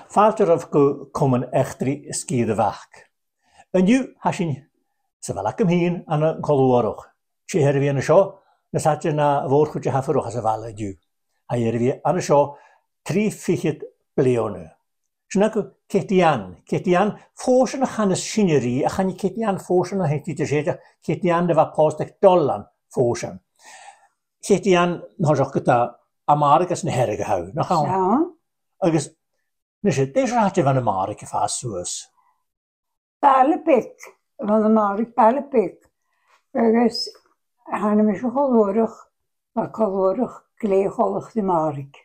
Falter of go komen echtri ski de wach. En nu hasin se wel ak heen aan een koloroch. Che her wie een show, na zat je na woordgoedje haferoch as wel du. Hij her wie aan een show 3 fichet bleone. Snaku Ketian forschen gaan de scenerie, gaan je Ketian forschen dan heeft hij te zeggen Ketian de wat postig dollar forschen. Ketian had ook het Amerika's een herre gehouden. Nou gaan we. Dus het is raadje van Amerika vast zoals. Palepik van Amerika palepik. Dus gaan we zo gelukkig, maar gelukkig kleegolig de Amerika.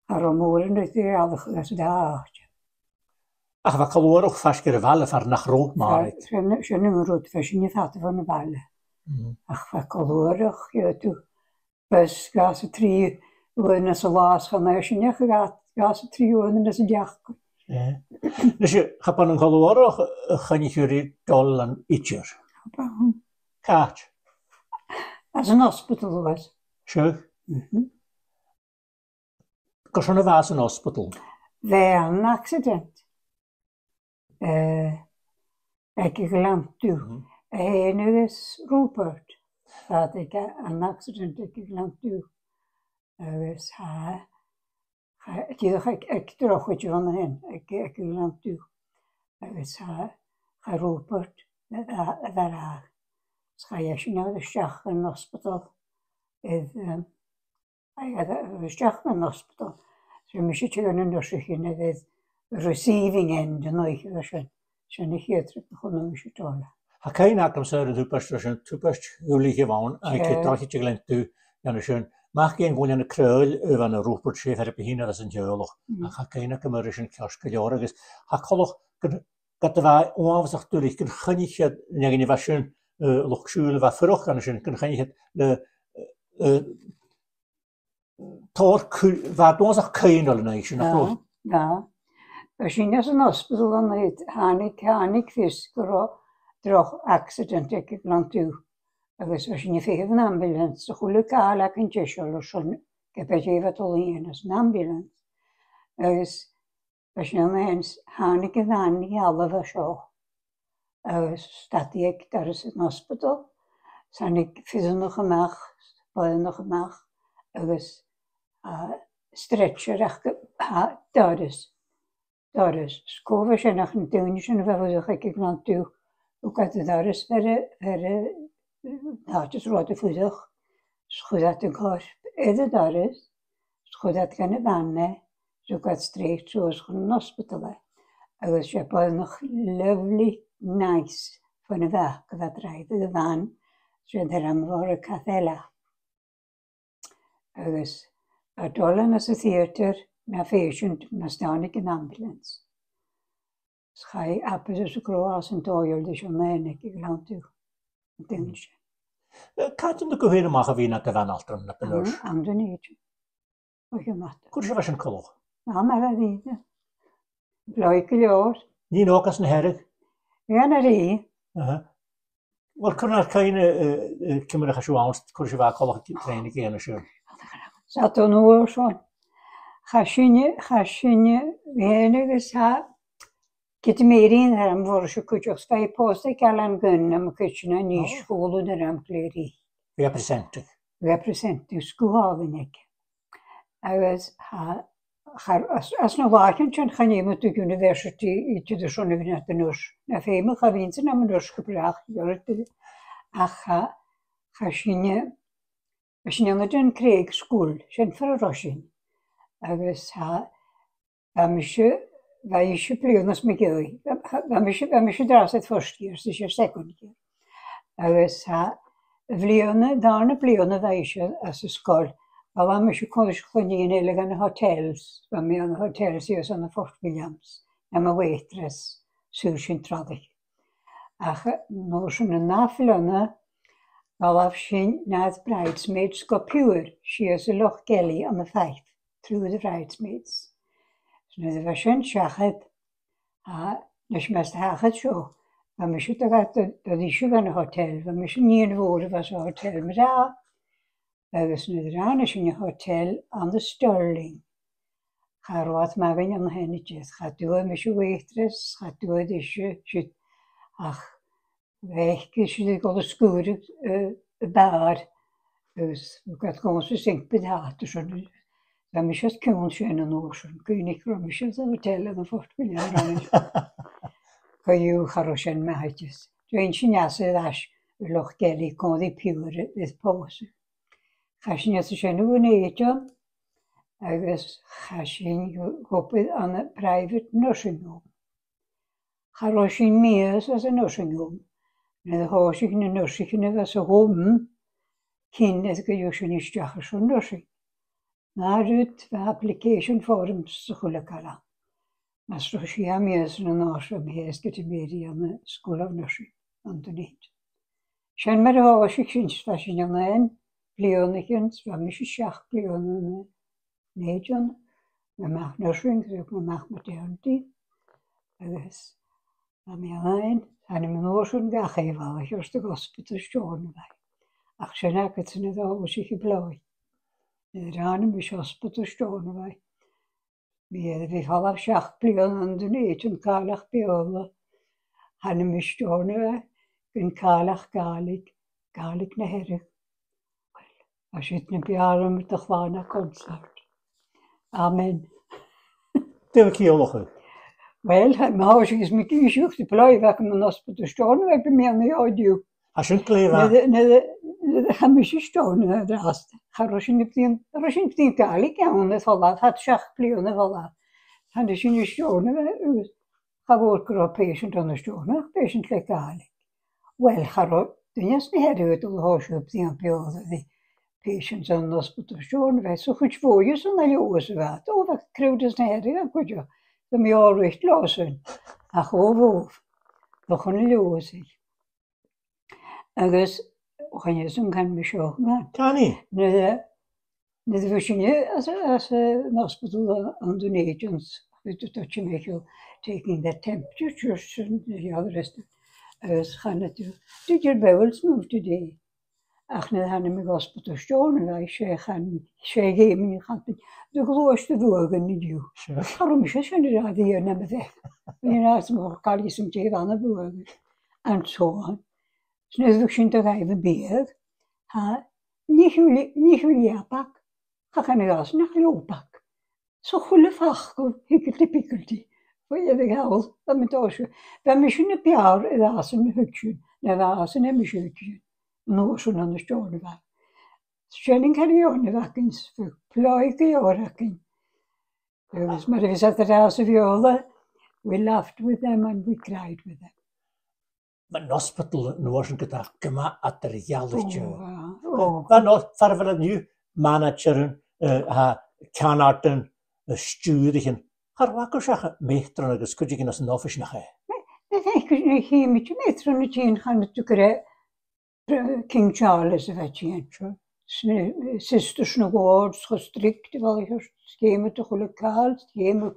Aromoren dat je al dat daar. Ach, wat gelukkig vast keer vallen van naar rood Amerika. Ze noemen rood, als je niet vat van de ballen. Ach, wat gelukkig, ja toe. Dus gas het 3 uur zo laat gaan, als je niet gaat, gas het 3 uur dat is jacht. Dus je gaat aan een gelukkig, gaan je jullie dollar ietsje. Kaart. Als een hospital was. Zo. Kost was een hospital. Wij hadden een accident. Ik geland toe. Nu is Rupert. Dat ik een accident ik geland toe. Dus ik terug wat je van hen. Ik geland toe. Dus Rupert. Daar. Dus ga je naar de Schach in hospital. De Schach in hospital. So we should go and undersöka the receiving end and like that. Så ni heter det på något sätt alla. Har kein akom så det typiskt ulige van. Jag tror inte glömt du ja schön. Mach gehen gå en kröl över en Rupert chef här på hinna det sen jöloch. Har kein akom rischen kioskjoriges. Har kolloch gat det var oavsagt du kan kan inte när ni var schön lochschule var förroch kan schön kan inte tor var då så kein eller nej. Ja. Als je naar zo'n hospital dan heet, hanik fiskero, droog accident ik land toe. Dus als je niet veel van ambulance, zo gelukkig al kan je zo zo'n, ik heb het even tot een als een ambulance. Dus als je nou eens hanik en hanik alle was zo. Dus staat ik daar is een hospital, zijn ik vissen nog gemaakt, ballen nog gemaakt. Dus stretcher, daar is. Daar is skoven zijn nog een tuintje en we zeggen ik land toe. Ook dat daar is verre hartjes rode voedig. Goed dat een kar eerder daar is. Goed dat kan wannen. Zo gaat streekt zoals een hospital. Dus je hebt nog lovely nice van de weg wat rijden de van. Zo daar hebben we een kathela. Dus dollen is het theater. Naar patient, naar staan ik in ambulance. Schij appels zo groot als een toilet, dus je meen ik land toe. Dingetje. Kan je ook weer maken wie naar de van alteren naar de neus? Ander niet. Wat je maakt. Kun je was een kolog? Ja, maar dat niet. Blijke jaar. Niet ook als een herrig? Ja, naar die. Wat kun je geen kinderen zo angst? Kun je wel kolog trainen kennen zo? Zat er nu zo. Khashinye, venegus ha. Kitmerin hem voruşu kucuk stay posta kalan gönnem küçüne ni skolu deram kleri. Representative skohavenek. Avs ha asna vaken çön khanimut university içi şonu vinatınır. Nefemi khavinsin am döşkü bırak görüldü. Aha khashinye. Ashnyangatan Craig School, şen ferroshin. Agus var ikke plønes med gøy. Var ikke draset første år, så ikke sekund år. Agus darne pløne var ikke skål. Var ikke kunne inn i elegante hotels. Var med en hotels i sånne Fort Williams. Når man waitress, sursyn tradig. Nå sånne nafløne, var sin nad bridesmaids go pure. She is a loch gelly on the fight. Through the bridesmaids. So now the version shachet, dus mest hachet zo. We moesten toch dat issue van een hotel. We moesten niet in woorden was een hotel, maar daar. We was nu eraan in een hotel aan de Sterling. Charwad magin an henniges. Chadua mis waitress, chadua disje shit. Ach, weg is je de skoer bar. Dus we gaan gewoon zo zink bedacht. Dus dan mis het kun je in een ocean. Kun je niet mis het vertellen dan voort wil je dan. Kan je charoshen mehatjes. Toen je niet zo dash. Loch geli kon die pure is pause. Gashin je zo nu neetje. Agus gashin hoped aan een private nursing home. Charoshin mees als een nursing home. En de hoosig in de nursing in was een home. Kind het gejuichen is jager zo'n nursing. Na uit de application forms te gulekala. Maar Roshia mees een ashram hees getiberi aan de School of Nursing. Antoniet. Zijn maar hoosig sinds fashion aan een pleonekens, waar mis je schach pleonen neejan. We mag nursing, we mag maternity. Dus daarmee aan zijn we noorschoon gageval. Ik was de hospital schoon bij. Ach, zijn het niet al zich geblooid. De ranen was hospital schoon bij. We vallen schach pleonen de neejan kalach peola. Hanne we schoon bij. Een kalach galig naar herrig. Als je het niet behaalt met de gewone concert. Amen. Deel ik heel nog. Wel, mijn huis is met die zoek te plooien waar ik mijn hospital staan, waar ik bij mij niet audio. Als je een klever. Nee, gaan we ze staan, de rest. Ga Roshin op die galig, ja, en het valt had schach pleonen valt. En dus in de staan, ga worker op patient aan de staan, patient like galig. Wel, ga toen is niet herrig op de huis op die pleonen. Patients aan de hospital staan, wij zo goed voor je, zo naar je ozen wat. Oh, wat kreeg dus niet herrig, goed ja. Dan moet je al recht lossen. Ach, over. We gaan niet lozen. En dus, gaan je zo'n gaan we zo gaan. Kan niet. Nee, de verschillende, als een hospital aan de agents, dat je met je taking the temperatures en ja, de rest. Dus gaan natuurlijk. Did your bowels move today? Ach, net gaan we hospital staan, wij zeggen, geven gaat de grootste doorgen niet doen. Waarom is het niet hier naar beneden? Je naast me kan je soms even aan de boven. En zo aan. Dus net ook zien toch even bij. Niet jullie pak. Ga gaan we als naar jouw pak. Zo goede vacht, hikkelty. Voor je de geld, dat met ons. We misschien een jaar, dat is een hutje. Dat is een hutje. Nog zo'n aan de stoel was. Schöning had je ook niet wakkens, voor plooike jaren. Dus, maar we zaten daar als violen. We laughed with them and we cried with them. Maar een hospital, nu was een gedacht, kema materiaaltje. Oh. Maar nog, verder nu, manageren, kanarten, sturen. Haar wakker zeggen, meesteren, dus kun je geen als een office nog hebben. Ik ging met je meesteren gaan natuurlijk King Charles weet je. Sisters nog woord gestrikt, wel je schema te lokaal, schema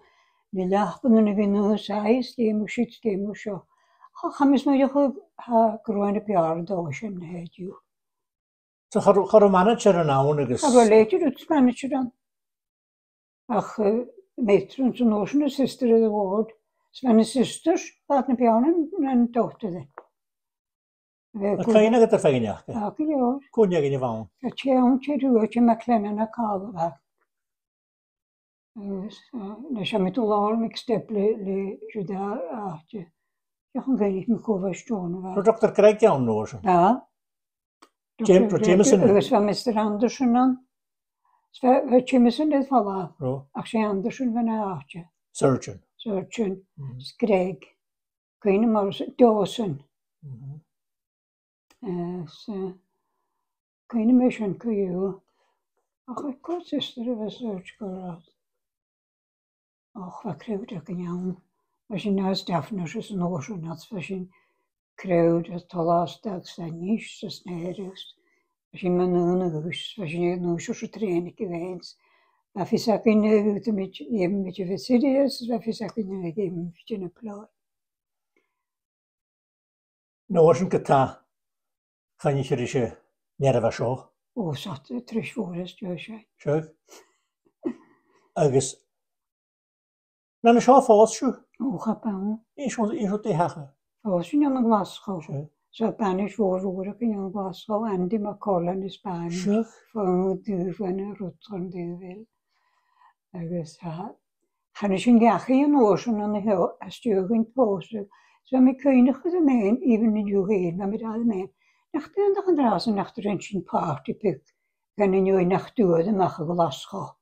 de lachen en we nu zei, schema shit, schema zo. Gaan we maar je corona jaar doorschen het je. Zo gaan we manageren nou dus. Maar leed je het manager dan? Ach, meesteren zo'n ocean sister de woord. Zijn sisters, wat een piano en dochter. Wat kan je nog het ervan ja? Ja, ja. Kon je geen van? Dat je ontje doet, je maakt kleine naar kale weg. Dus je met alle ik step le je daar achtje. Je kan geen niet meer staan. De dokter krijgt jou nog. Ja. Jameson. Dat was Mr. Anderson dan. Het Jameson dit van waar. Ach, je Anderson van een achtje. Surgeon. Craig. Kun je maar Dawson. Kun je misschien kun je. Ach, ik kon zuster was surgical. Ach, wat kreeg ik in jou? Als je naast Daphne is een oorlog had, was je kreeg dat de laatste dag zijn niet, dat is nergens. Als je maar een huis, was je niet zo'n training geweest. Of je zag in een beetje serieus, of je zag in een beetje een plooi. Nou, als een kata, kan je je nerven zo. Oh, zat terug voor is, Joosje. Zo. Agus, Na seo fáilsú Ocha pan. éo dé hecha. Fásin an Glasgow. So Spanish voor in Glasgow Andy McCullen is Spanish. Sure. Van duwen rutron duvel. Agus han sin gachi an ocean an hill a stugin pose. So mi kuinig de meen even in you heen na mit alle meen. Nach den dag drasen nach de sin party pick. Gan in you nach doe de mag Glasgow.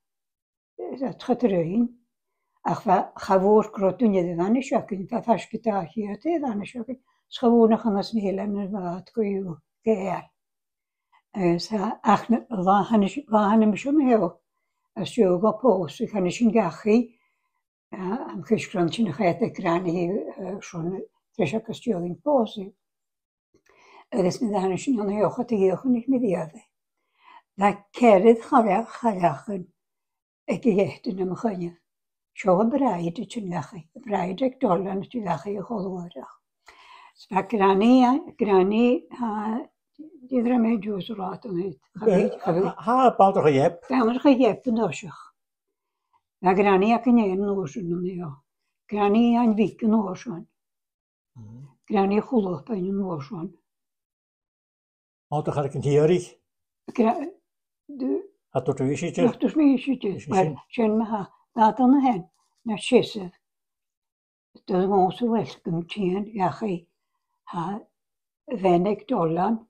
Dat gaat erin. Ach va gewoor krotun je de dan shakin ta fashkita hier te dan shakin. Schoon gaan as nelen wat ko you geer. Ach han schon heel. As you go pose kan sin gachi. Am kishkrantje nog het krani schon tresha kastjogin pose. Dus met dan sin an heel gaat hier niet meer die. Da kered khalachen. Ik geeft in hem ganje. Zo bereid het je lachen. Bereid ik dollar te lachen je golwoordig. Spa grani die er mee juus raten het. Ha, bouwt er jep. Kamer gejep nosig. Na grani ik niet een nozen ja. Grani een week nozen. Grani geloof bij een nozen. Bouwt er ik een hierig. Had dat u is Nog dus mee is maar zijn maar dat dan hen. Na schissen. Dat was zo welkom tien ja gij. Weinig dollar.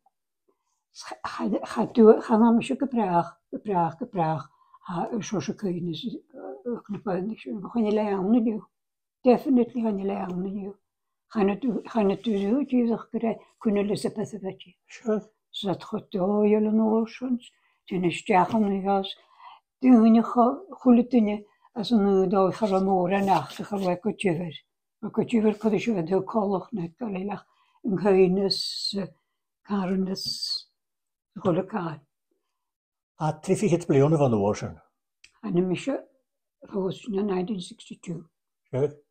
Gaat hem eens gepraag. Zoals kunnen ze knappen. Gaan je leren nu? Definitely gaan je leren nu. Gaan het doen? Je zegt kunnen lezen pas een beetje. Zat goed door jullie notions. Toen is jagen nu als doen je goede dingen als een dag gaan morgen nacht gaan we kutjever. Kutjever kan je wel heel kallig net alleen. Een geines, karnes, gollekaan. Triffig het bleone van de ocean. En een misje, volgens mij 1962. Sure.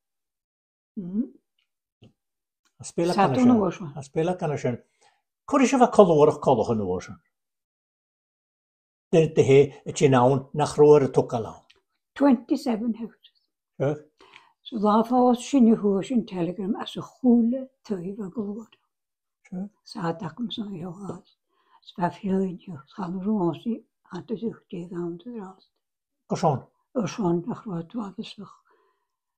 Spela kan er zijn. Kun je wat kolorig kollig in de ocean? De he het je naam naar roere tokalaan. 27 houses. Sure. So volgens je hoort in Telegram als een goede tuin geworden. Zaterdag zo heel hard. Spaf heel in je gaan roze aan de zucht die aan de rast. Persoon. Persoon nog wat is nog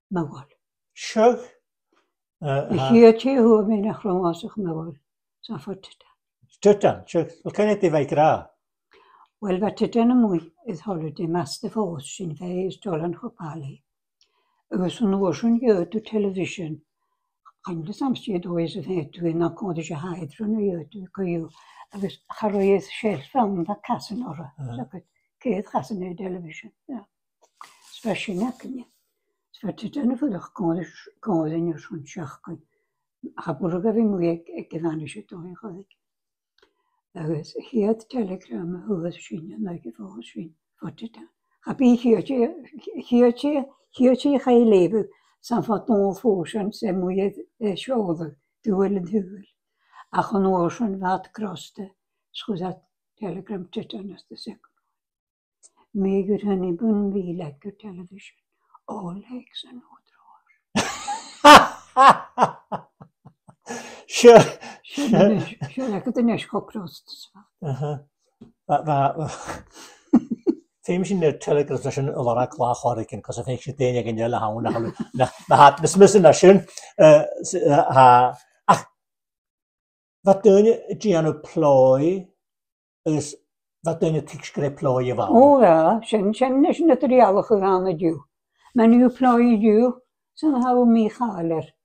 maar wel. Sure. Hier hoe men nog roze maar wel. Zo voort. Stutten. Sure. Wat kan je te wijkra? Wel wat het dan mooi is holiday master volgens in vijf dollar gepalen. Dus een ocean je to television. Kan je soms je door eens het doen dan kon je het van je kun je dus ga je zelf van dat kassen horen. Dat kun je kassen in television. Ja. Speciaal niet. Het is dan voor de kon je zo'n schaken. Haburger wie moet ik gedaan is het toch ik. Dus hier Telegram hoe is zien en ik volgens zien wat dit dan. Heb hier ga je leven. San fatton forsen se moet je shoulder duel. Ach een ocean wat kroste. Schuzat Telegram titten is de second. Meegur honey bun wie lekker television. All legs en odroor. Sure. Lekker de nesch gekrost. Famous in de Telegram dat je een lara klaar hoor ik en als ik je tegen je hele houden na had dus müssen dat schön wat doen je Giano ploy is wat doen je tikskre ploy je wou. Oh ja, zijn is materiaal gegaan met jou. Maar nu ploy je zo houden me galer.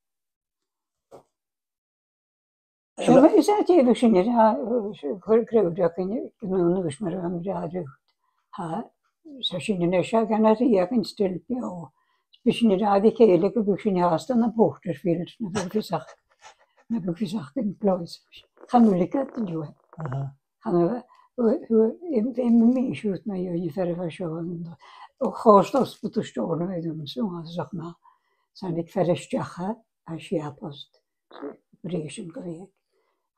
Zo is het even zien ja kreeg dat je nou dus maar aan de Sashini Shagana Yakin still Pio. Specially Radike, like a Bushin Hast and a porter field, never gesagt employs. Hanulica to do it. Hanover, who me shoot my uniform show and Hostos put to store with them so as of now. Sandik Ferrishaha, as she post. Bration Korea.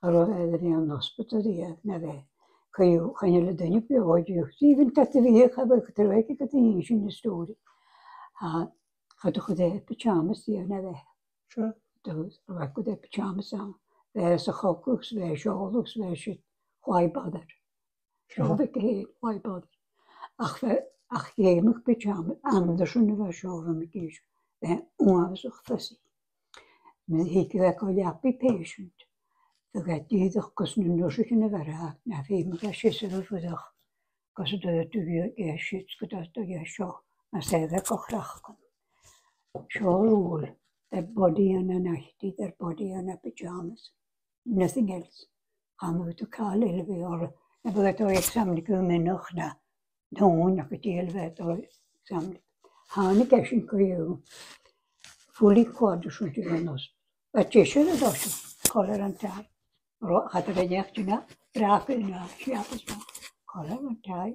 Adrian Hospital, never. Kan je le dingen bij je. Even dat we hier hebben getrekt, ik had een in de story. Gaat goed de pyjamas die naar weg. Sure. Dus we goed de pyjamas aan. Wij zijn gokkels, wij sjaalus, wij shit. Why bother? Zo ik heet, why bother? Ach je mag pyjamas anders dan we sjoven met kies. En onzag fussy. Men ik werk al ja patient. Dat gaat die toch kosten nog geen werk. Nou, we moeten schissen voor dag. Kost dat je shit, dat je zo. Maar zij dat ook graag kan. Shawl, their body and a nightie, their body and a pajamas. Nothing else. Gaan we te kaal elwe or hebben we het examen kunnen nog na. Dan nog het elwe het examen. Gaan ik eens kun je fully quad schon te nos. Dat je zullen dat tolerantaar. Gaat er echt na braaf na schaapjes maar. Tolerantaar.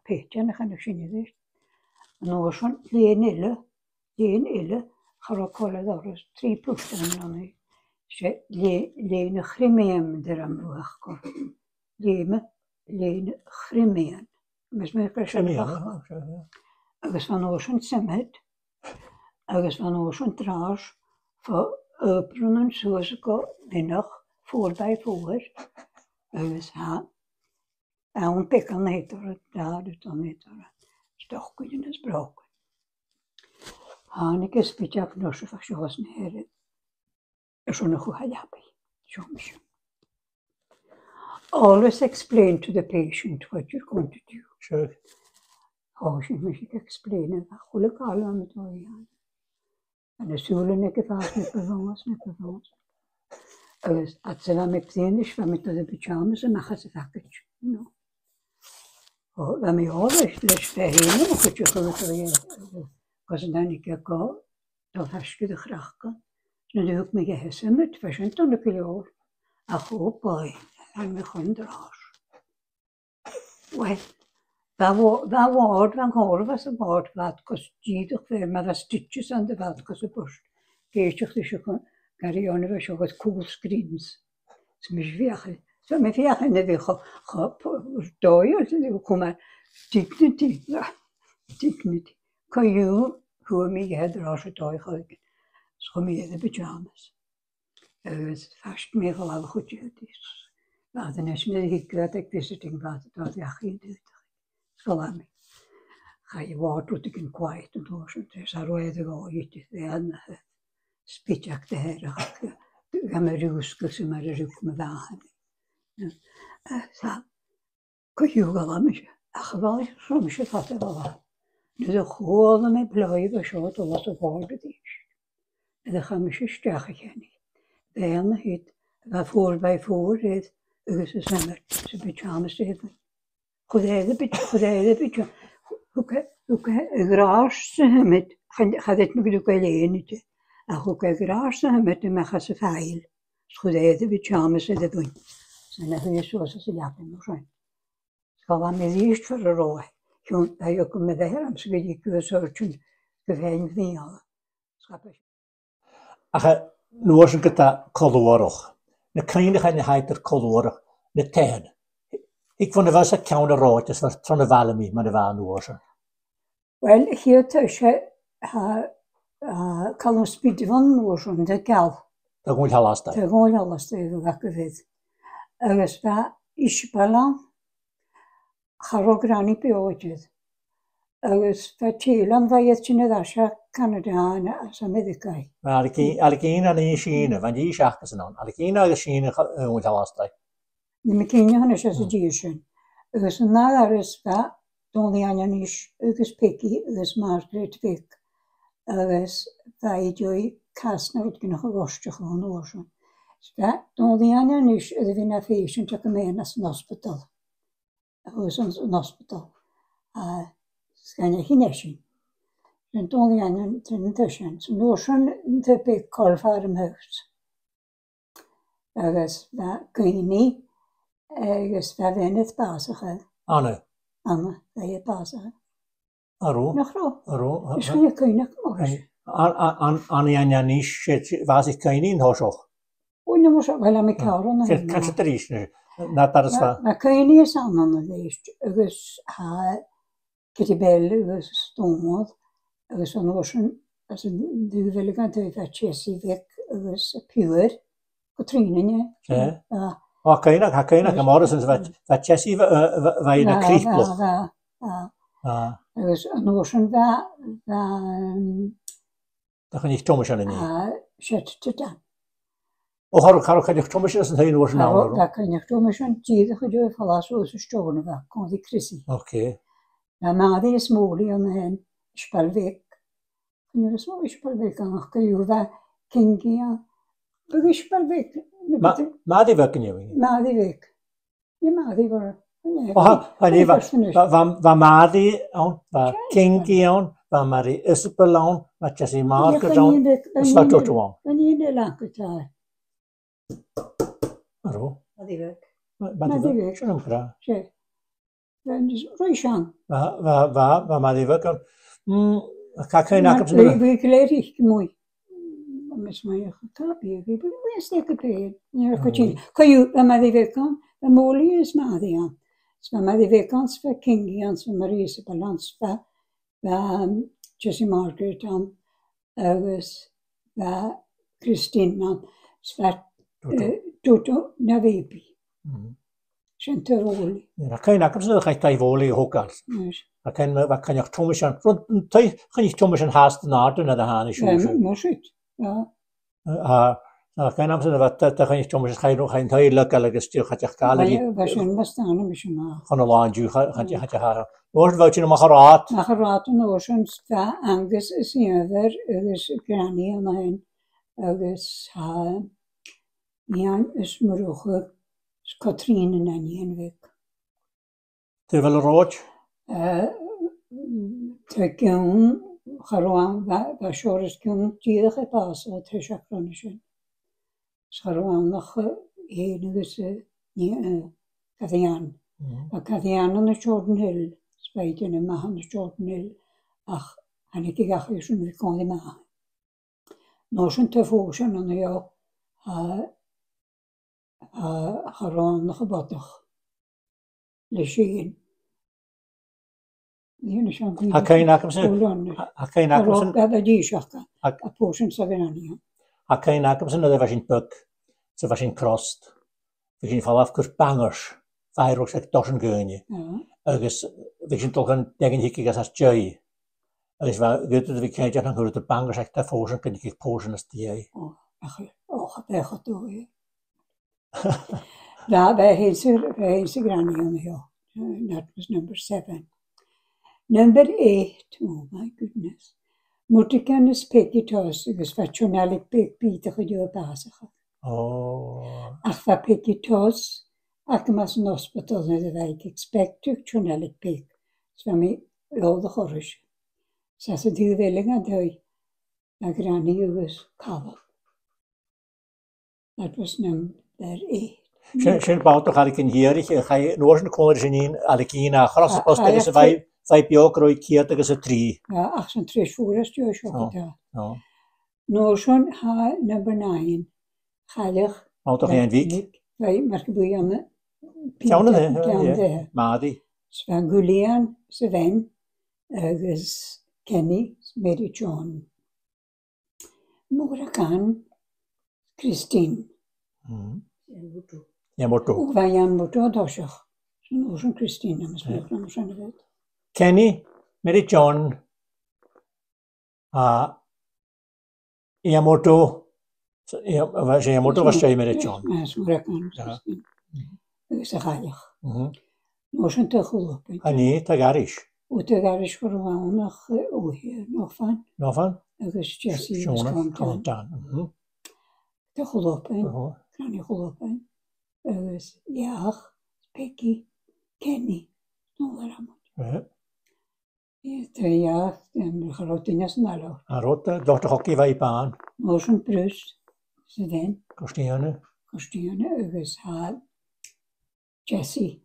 Peter gaan ik zien dus. Nou schon leenelle Characola d'Oros, 3 plussen aan ze lene grimeem eran wachten. Lene grimeem. Dus mijn persoon wachten. Agus van ocean summit. Agus van ocean trash. Voor oprunnen zoals ik nog voor bij voor. Agus een pikkel heter daar dus dan heter. Toch kunnen het broken. Haneke spitjak nosje van zoals neer. Zo'n goede jappie. Soms. Always explain to the patient what you're going to do. Sure. Als je moet explain het, goede kalm met je. En de zullen ik vaak niet bewonderen. Als ze dan met is, van met de pyjamas en dan ze vaak no. Dan me alles les verheen, maar goed je gewoon. Als dan ik ga, dan has je de graag. Dan doe ik me gehessen met verschillende tonnen kilo. Ach, opbouw, en we gaan draas. Wel, dat woord van horen was een woord wat kost jiedig veel, maar dat stitjes aan de wat kost de borst. Geestig dus je kan je aan de wat cool screens. Ze me zwijgen. Zo me zwijgen en dan ga dooi, dan kom maar dignity, dignity. Kan je hoe me je draas het dooi gaan. Zo me de pyjamas. Het vast me wel goed uit is. Maar dan is het niet dat ik visiting wat dat ja geen doet. Salami. Ga je water te kunnen kwijt en door zo'n dus haar rode gooitje en spitjak de heren ga me ruskes maar ruk me wagen. Sa kun je wel aan ach wel soms je gaat wel. Dus de gewoon met blijven zo tot wat op orde is. En dan gaan we je sterker kennen. Dan het waarvoor bij voor het is het ze pyjamas even. Goede beetje. Hoe graag ze met gaat het me ook alleen niet. En hoe graag ze met de magazijn veil. Goede pyjamas ze doen. Ze hebben je zoals ze jappen nog zijn. Gaan we met eerst voor de rooi. Gewoon dat je ook met de herm ze weet ik wel soorten gevein van. Ach, nu was ik het kolorog. De kleine gaan heiter kolorog. De ten. Ik vond het wel zo'n koude rood, dus was van de wallen mee, maar de wallen was. Wel, hier tussen kan ons bieden van oorzaak, de gal. Dat moet je alles doen. Dat moet je alles doen, wat ik weet. Dus waar is balans? Ga ook daar niet bij oortjes. Dus wat je dan waar je het in de Asja Canada als Amerika. Maar alle kinderen in China, want die zagen ze dan. Alle kinderen in China moet je alles doen. De kinderen is als Jezus. Dus na daar is waar dan die anderen is, dus Peggy, dus Margaret Vick, dus waar je kast nooit kunnen gewascht gewoon oorzaak. Dan die anderen is, de winnaar feestje dat ik mee naar een hospital. Dus een hospital. Zijn er geen eschen. En dan die anderen zijn tussen. Zo nog zo'n de Peggy kalfarm huis. Dus waar kun je niet. Dus waar we het passen. Anne, dat je passen. Aro. Nog ro. Aro. Misschien kun je nog eens. Anne en Nish, was ik geen in hoor. Oh, dan moet je wel aan elkaar doen. Kan je het er eens nu? Dat is waar. Maar kun je niet eens aan leest. Dus kitty bellen, dus stond. agus an ocean as a dúhfuil an dúh a Jessie Vic agus pure go tríine. Cainach a Morrison's bheit Jessie bheit na críbloch. Agus an ocean da chun ich Thomas an ní. sé dan. O har chuidir Thomas an haon ocean ná. Da chuineach Thomas an tíad chu dúh fallás ó stona bheith chun dí Chrissy. Ok. Na mádaí is mólaí an hen Spalvic. Chuine is mó Spalvic anach go dúh bheith cingi an. Bug Spalvic. Mádaí bheith gniuing. Mádaí Vic. Ní mádaí bhar. Bha mádaí an, bha cingi an, bha Mary Isabel an, bha Jessie Margaret an, is bha tutu an. Bha níine lancatá. Aró. Mádaí Vic. Mádaí Vic. Sian am gra. Sé. Rwy sian. Bha mádaí Vic an. Ca cainach am Bwy gleirig mwy. Mas mae eich tabi. Bwy ysdeg y byd. Ni'r cwtyn. Cwyw, bha mádaí Vic an. Bha mólaí is mádaí an. Bha mádaí Vic an, bha cingi an, bha Mary Isabel an, bha Jessie Margaret an, agus bha Christine an, bha Tutu na Vébi. Sian tyrhóli. Cainach am sy'n chaith taifóli o hogar. Cainach Thomas an. Cainach Thomas an haast yn ardyn ad a hana siw. Mor sydd. Cainach am sy'n cainach Thomas an chain tailach agus tiw chatiach gael. Fa sy'n bastan am eisiau ma. Chon o lan diw chatiach hara. Oes fawr ti'n ymach arat? Mach arat yn oes yn fa angus y syniadfer agus grani yna hyn. Agus Ian is mrwch Catrin yn anien Vic. Ty fel y roed? Te gyn, charwan, fa siwr ys gyn, dydych e bas o te siacron ysyn. Charwan nach hyn ys Cathian. A Cathian yn y Jordan Hill, sbeidyn y mahan y Jordan Hill, ach hannig I gach ysyn fi gond I mahan. Nos yn te fwysyn yn io, charwan nach y bodach. Lysyn. Ha cainach am sy'n... Ha cainach am sy'n... Gada di siaca. A pwysyn sa fy'n anion. Ha cainach am sy'n oedd efo sy'n byg. So fa sy'n crost. Fe sy'n falaf gwrs bangers. Fairwch sef dos yn gynnu. Agus fe sy'n dolgan degyn higi gas as jai. Agus fa gydwyd fi cael jyn hwyrwyd y bangers ac da ffwysyn gynnu gig pwysyn as diau. Och, bech o dwy. Da, fe hyn sy'n grani o'n hio. That was number 7. Number 8, oh my goodness. Mwtigan ys pegi tos, ys fa tionalig peg byd ych ydi o basach. Ach fa pegi tos, ac yma sy'n hospital na dda feig expectio tionalig peg. Sfa mi oedd y chorys. Sa sy'n ddiwfelig an dwy, a grani ywys cafod. That was number 8. Sy'n bawt o'ch alig yn hierig, chai nôs yn cwnnw sy'n un alig un a chros y post agos y fai biog roi ciad agos y 3. Ja, ach sy'n 3 ffwrys diw eisiau gyda. Nôs yn ha number 9, chalich. Bawt o'ch ein fig. Fai marc bwy am y. Tiawn yna, Madi. Sfa Gwlian, Sven, agos Kenny, Mary John. Mwra gan, Christine. Jan Morto. Fa Jan Morto dosiach. Sy'n oes yn Christine am ysbryd am sy'n yfed. Kenny, Mary John, a Jan Morto. Jan Morto was siai Mary John. Mwra gan, Christine. Ys y chailach. Oes yn tychwlwp. A ni, tag arish. O tag arish fawr o'n ach o hir, nofan. Nofan? Agus Jessie ys contan. Tychwlwp. Grani chwlwp. Agus iach, Peggy, Kenny, nôl ar amod. Te iach, yn charlotinas yn alo. A rota, ddocht hoci fai ban. Oes yn brys, Sven. Gostiana. Gostiana, agus ha Jessie.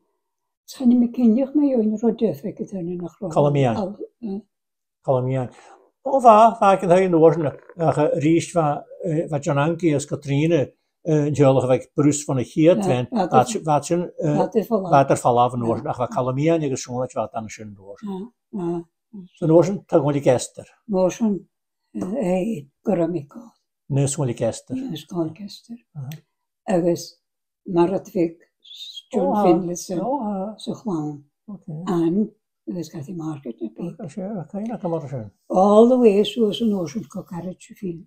Sgan i mi cynnych na yw yn rodeffeg gyda hynny nach roi. Colamian. Colamian. O fa gyda hyn oes yna. Rhys fa John Anki as Katrina. Jolach weg brus van de giet wen wat zijn water falaf en oors ach wat kalamian je gezond wat dan schön door So notion tagoli gester. Notion Goramiko. Nusmoli gester. Skålkester. Agus Maratvík John Finlayson so clown. And agus Cathy Market na big. All the way so was an ocean cocarage feel.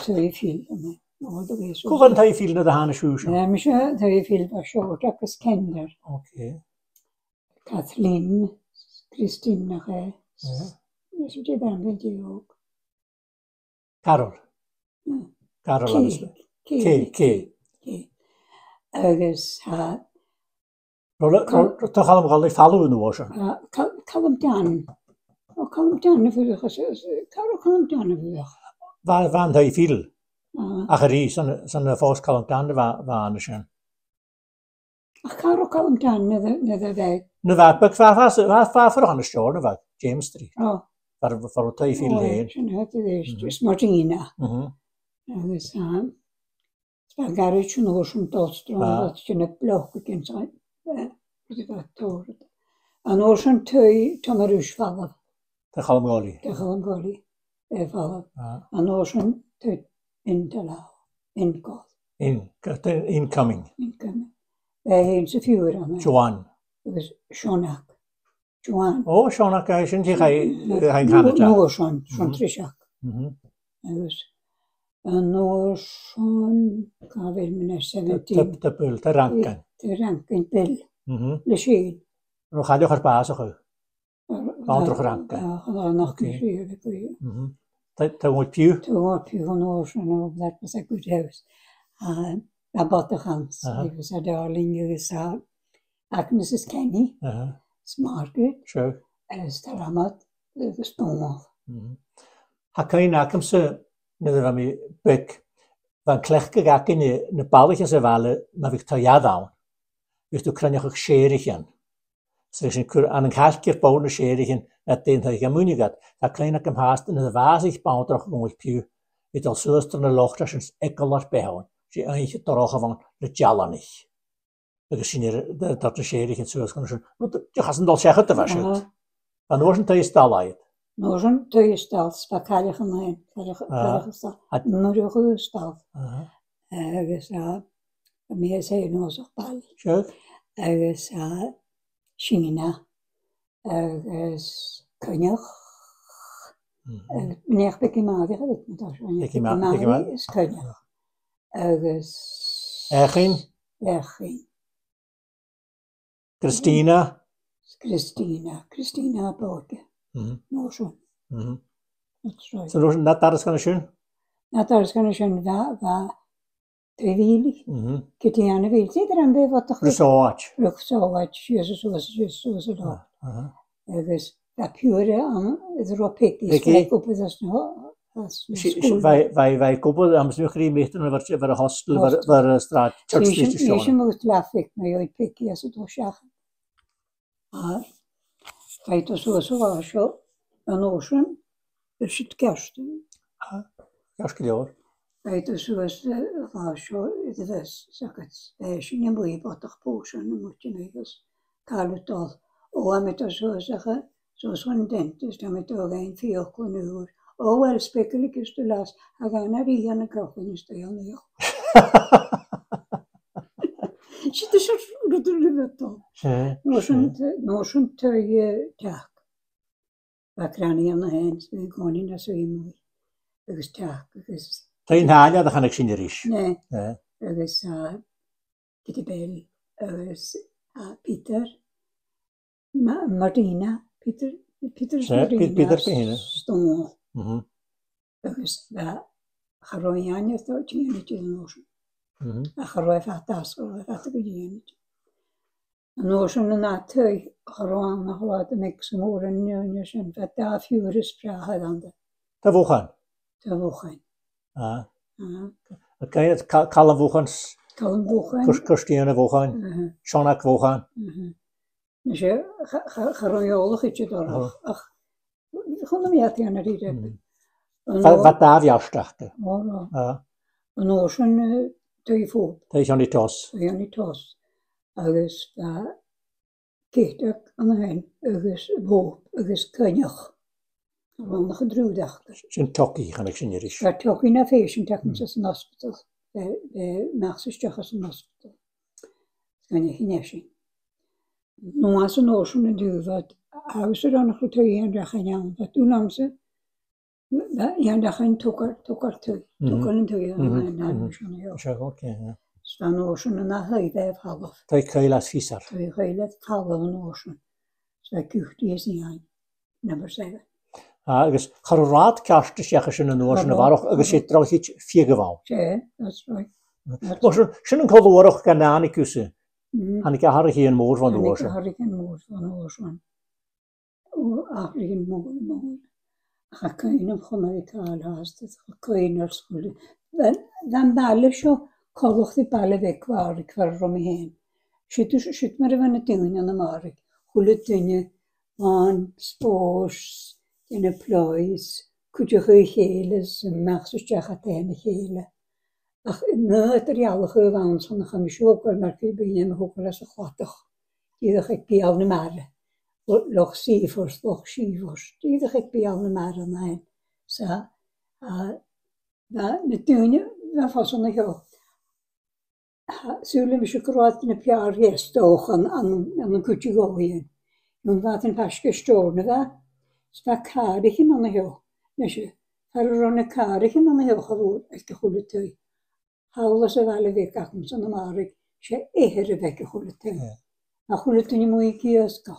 So you feel all the way so. Kugan tai feel na the hana shoes. Misha they feel was short agus kender. Okay. Kathleen Christine Nahe. Yes, you did that you. Carol. Carol K. Agus Toch al follow in the washer. Callum down. Oh, Callum down if you Carol Callum down if you. Van hij viel. Acherie, zo'n vast Callum down waren zijn. Carol Callum down near the Nu wat ik waar voor aan de store, wat James Street. Oh. Voor hij viel heen. Het is dus Martina. Agus Garage ocean Tolstrom dat je een blok gekend zijn. An ocean Tomarush vallen. De Galmgoli. Vallen. An ocean Incoming. Wij heen ze vuur aan. Joan. Dus Shonak. Joan. Oh, Shonak, hij is niet hij Canada. No, Sean Trishak. Dus an ocean Kavel minna 17. De pul, de ranken. De ranken pil. Le sheen. Nog ga je haar baas ook. Andere ranken. Ja, nog een Dat moet je. To what you know, that was a good house. About the house. It was a darling. It was Agnes Kenny. It's Margaret. Sure. Staramat. It was Stonewall. Hakai nakamse. Nid van mi bek. Van klechke gak in de balletjes en wallen, maar ik ta down. Dus tu kan je ook scherigen. Dus een keer aan een kalkje bouwen scherigen. Dat deed hij gemoenig had. Dat kleine kam haast in de wazig bouwen toch nog piu. Het al zuster de lochters een ekkelar behouden. Ze eigenlijk toch gewoon de jallanich. Dat is hier dat de scherigen zo kan zijn. Want je gaat het al zeggen te was het. Dan was het is al uit. Nozen tuistal, spakalige mijn, kalige Noruge stal. Dus meer zei nog zo pal. Dus China. Dus Konjak. Meneer Bekimadi had het met ons. Bekimadi is Konjak. Dus Ergin. Christina Borge. Notion. That's right. So not that is going to shoot. Not that is going to shoot. Va trevili. Kitiana vil. See that I'm be what the. Research. Jesus was a lot. Because that pure is ropik is like up with us no. Wij kopen dan misschien geen meter maar wat een hostel waar straat church station. Je moet traffic maar je pik je zo toch. Feito so acho an ocean shit kersten. Kerstjor. Feito so acho it is sakats. Shinja boi batach potion moet je neus. Kalutal. O met so zeggen so son dentist damit ook een 4 uur. O wel spekelijk is de las. Ga naar die aan de kroegen is te aan jou. Shit is het dat. Notion te tak. Bakranian hands we gaan in dat zo mooi. Dat is tak. Geen haja dat gaan ik zien er is. Nee. Dat is Kitibel. Peter. Martina. Peter. Stom. Dat is Haroyania to tjinetje notion. Haroy fatas ko fatiguini. Notion na tøy haroan na wat mix moren njønjen fatta fjures fra hadande. Det wochen. Okay, het kallen wochens. Christiane wochen. Shonak wochen. Dus haroyolog het je daar. Ach. Gewoon meer te aan die. Wat daar weer starten. Ja. Notion tøyfot. Det är Johnny Toss. Agus Ketak an hen agus våp agus Konjak. Wel nog een droedag. Zijn tokkie gaan ik zien hier is. Dat ook in een feestje tekens als een hospital. De nachtstdag als een hospital. Kan je geen zien. Nu als een ocean en duur wat huizen dan nog goed en daar gaan ja wat doen nam ze. Ja daar gaan tokker toe. Tokker en toe en dan schon ja. Zo oké. Staan ocean en dan hij bij half. Twee keilas visser. Twee hele halve een ocean. Zo kucht is niet aan. Nummer 7. Agus charrád ceiste seacha sin an nóir sin bharach agus sé trochiid fiagháil. Yeah, that's right. Sin an chohharach gan nánicúsa. Hannig a Harry an mór van Ik de had ik een moord van Oosman. Eigenlijk een moord. Ik kan je nog van Amerikaan haast. Ik kan je naar school. Dan ballen zo. Kollig die ballen weg waar ik var om me heen. Shit maar van het ding aan de markt. Goede dingen. Van spoors. In een ploys. Kutje geheles. Maxus gaat heen gele. Ach, het er alle gewaan van de gamishoker, maar ik ben je nog wel eens glottig. Die ik bij al de mare. Loch sievers, loch sievers. Die ik bij al de mare mijn. Zo, de tuinen, dat was een go. Zullen we ze groot in een jaar gestoken aan een kutje gooien. Toen wat een pas gestorven was. Sta karig in aan de go. Dus je, er een karig in aan de go gewoon, echt de goede tijd. Hawla se vale veka kom sana marik she ehere veka khulete a khulete ni moy kioska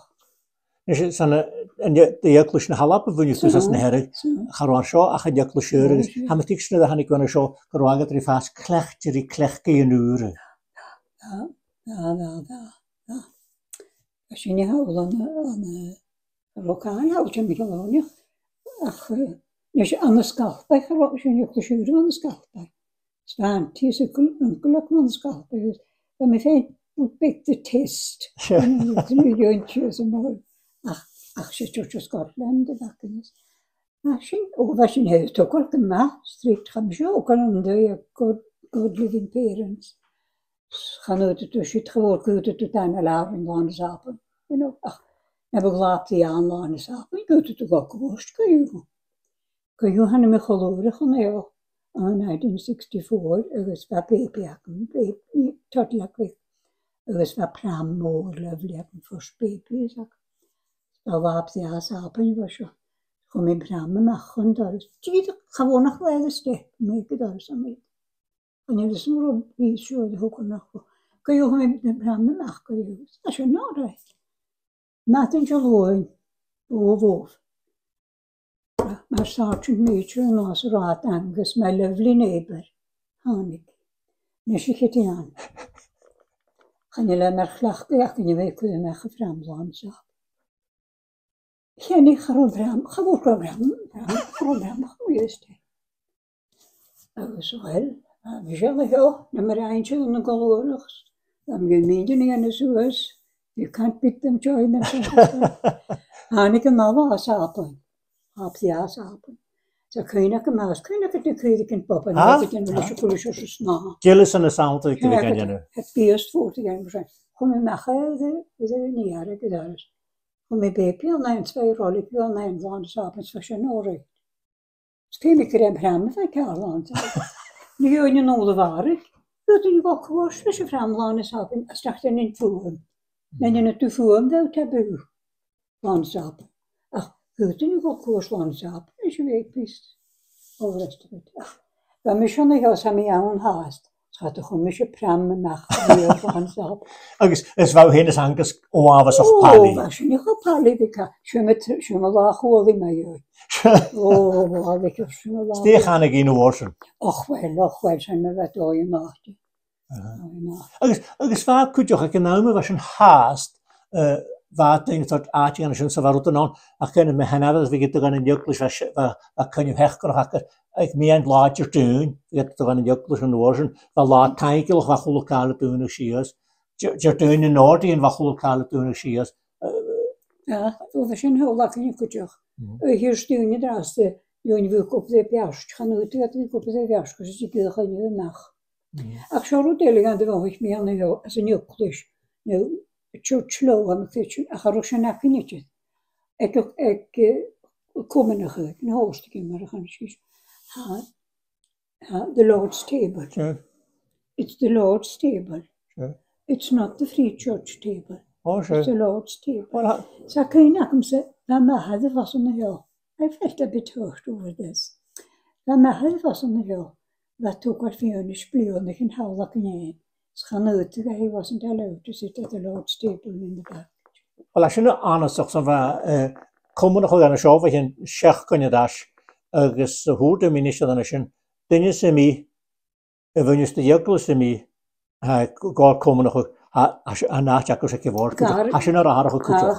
Is sanna en de jaklush na halap van je sus na herre garwar sho a khad jaklusher hamatik shna da hanik wana sho garwaga tri fas klechtri klechke in ure. Ja. Als je niet houdt aan lokaal houdt je Micheloni. Ach, als je aan de scalp bij gaat, als je jaklusher aan de scalp bij. Staan, het is een gelukmanschap. Dat me fijn moet bij de test. Nu jontjes en maar. Ach, je tot je Scotland, de bakken is. Wat je heeft ook al gemaakt, strikt gaan ze ook al aan de good living parents. Gaan uit het tussen het gewoon goed tot aan de laven van de zapen. Ach, heb ik laat die aan van de zapen. Ik doe het ook worst, kan je gaan me geloven, gaan je in 1964, agus va babyacum, toddler quick, agus va pram more lovely acum first babies. So vab the ass happen was so. Kom in pram machen doris. Tjie, gewoon nog wel eens te maken doris aan mij. En je dus maar wie zo de hoek nog. Kun je gewoon met pram maken? Dat is je nodig. Maten je loon, wolf. Maar Sergeant Major en ons raad Angus, my lovely neighbour, Hanik. Dus je gaat aan. Gaan jullie maar glachten, ja, kun je weten mij gevraagd aan zo. Ja, niet gewoon programma, geweest. Dat was wel. We zullen jou, nummer eentje in de kolonigs. Dan gemeente niet aan de zoes. You can't beat them, join them. Hanik en mama was apen. Op die apen. Zo kun je nog een maas, kun je nog een kruidje poppen. Dat ik een beetje koelisjes na. Gillis en de sound ik kan je nu. Het eerst voor te gaan zijn. Kom je maken, is er niet jaren gedaan. Kom je baby al naar 2 rollen, ik wil naar een van de sapens van zijn oren. Speel ik er een bram van Karland. Nu ga je nog de waren. Dat je ook geworst als je vramlaan sapen, als dacht je niet voeren. En je het voeren, dat taboe van sapen. Goed, nu ook koerslaan sapen, als je weet pist. Al de rest van het. Dan moet je nog eens aan mij aan haast. Gaat toch een beetje prammen maken van sapen. Agus, es wou heen is hangus oavas of pali. Was je niet op pali, ik je me laag hoor in mij. Wat ik heb je me laag. Steeg gaan ik in de worsen. Och wel, zijn we wat door je nachtje. Agus vaak kun je ook genomen was een haast. Wat denk dat aardje en zo'n waar het dan. Ik ken me hen hebben, we gaan er een juklis was. Ik kan je hechten nog ik meer een laatje doen. Je hebt er een juklis en worsen. Wel laat kijken wat lokale doen is. Je doen in Noord en wat lokale doen is. Ja, dat was een heel lekker jukje. Hier stuur je daar de jongen wil op de pers. Gaan we het op de pers, dus ik wil gaan je nacht. Ik zou het elegant doen, ik meer aan jou als een juklis. Nu. Het is slow, maar ik ga ook zo naar kindje. Ik komen nog uit, een hoofdstuk in Amerikaans. The Lord's table. Sure. It's the Lord's table. Sure. It's not the Free Church table. Oh, sure. It's the Lord's table. Well, So I kind of say, "Vamahad was on the hill." I felt a bit hurt over this. Vamahad was on the hill. That took what Fiona blew on the can like an he wasn't allowed to sit at the Lord's table in the back. well, I shouldn't honest so va komen nog aan show we een schech kunnen dash agus hoe de minister dan is dinge se mi wenn je de jukkel se mi ha go komen nog as aan na jak os ek woord as je naar haar gekut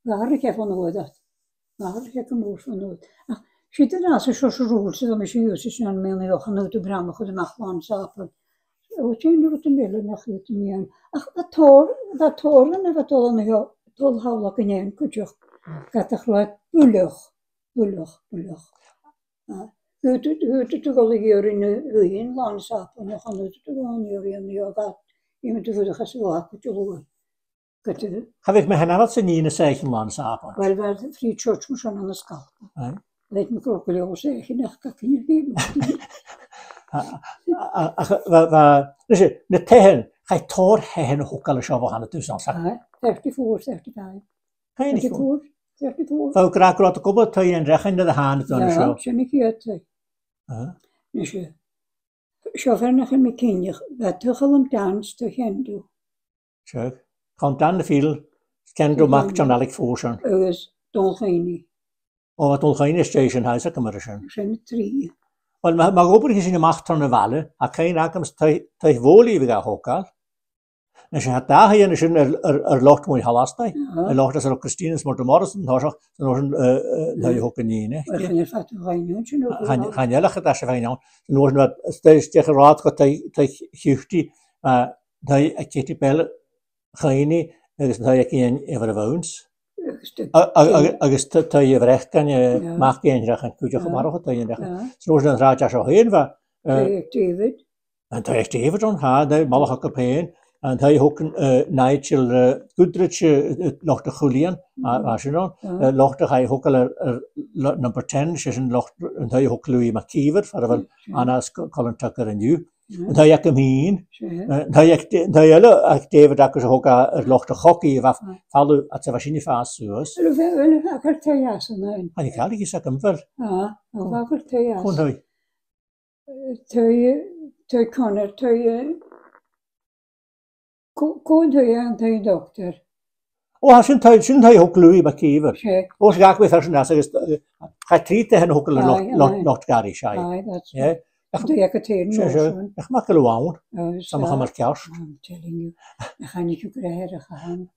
Waarike van hoe dat. Waarike kom oor van hoe. Zit er als een soort roel zo met je is aan mij nog gaan uit de bram goed mag van sapen. Wat je nu te willen nog niet meer. Ach dat toren en wat dan heel tol hou ik in kutje. Gaat er groot bullig. Het toch al hier in landsapen nog gaan uit te gaan hier in je gaat. Je moet voor de geslacht kutje. Heb ik me genavad se nie zeggen man sapen. Wel waar de Free Church moest aan de schaal. Weet me ook wel hoe zeggen dat kan hier geven. Dus de tegen ga tor hen hoekale show aan het tussen zeggen. 34. Geen niet. 34. Vou graag grote koppel twee en recht in de hand dan show. Ja, zijn ik het. Dus je. Show nog een kindje. Wat toch al een dans te gaan doen. Zo. Komt dan de veel. Ken je maakt John Alec Forsen. Dus dolfijnie. Oh, wat dolfijnie station huis ik maar zijn. Zijn 3. Want maar open gezien de macht van de wallen. A geen aankomst te woelievig hoekal. En je had daar hier een locht mooi halastai. Een locht dat er ook Christines maar de Morrison daar zo nog een hoeken niet hè. Gaan je vatten rijden? Gaan je lachen dat je van jou. Nog wat steeds tegen raad gaat te gichtie. Dat ik die bellen geen niet. Dus dat ik in even woons. Agus tu je recht kan je mag geen recht kun je gewoon dat je recht. Zoals dan raad je zo heen va. David. En daar is David dan ha, daar malach op heen. En hij ook Nigel Goodrich nog de Julian, was je dan? Nog de hij ook al number 10, is een nog en hij ook Louis McKeever, voor wel Anna's Colin Tucker en you. En hij ik hem heen. Hij alle David dat is ook nog de hockey, wat vallen het was niet vast zoals. Wel, ik had ja zo nee. En ik had gezegd hem wel. Ja, ik had ja. Kon hij. Te Connor, Kon je dokter? Oh, hij ook Louis McKeever. Oh, ga ik weer versen dat ze gaat trieten en ook nog gari schai. Ja. Ik maak er wel aan. Samen gaan maar kers. I'm telling you. Dan ga ik ook rijden gaan.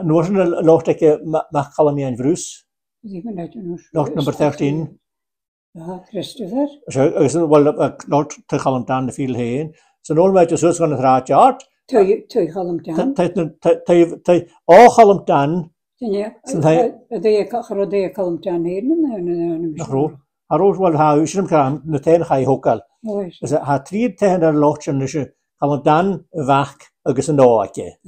Nog een locht ik mag kalm je in Vrus. Locht nummer 13. Ja, Christopher. Zo, is wel locht te kalm dan de veel heen. Zo nooit met je zus gaan het raadje uit. Te kalm dan. Te kalm dan. Ja. De kalm dan heen. Nog Aros wel huis hem gaan, meteen ga je hoekal. Dus hij drie tegen de lochtje, dus je kan dan weg, ergens een oortje.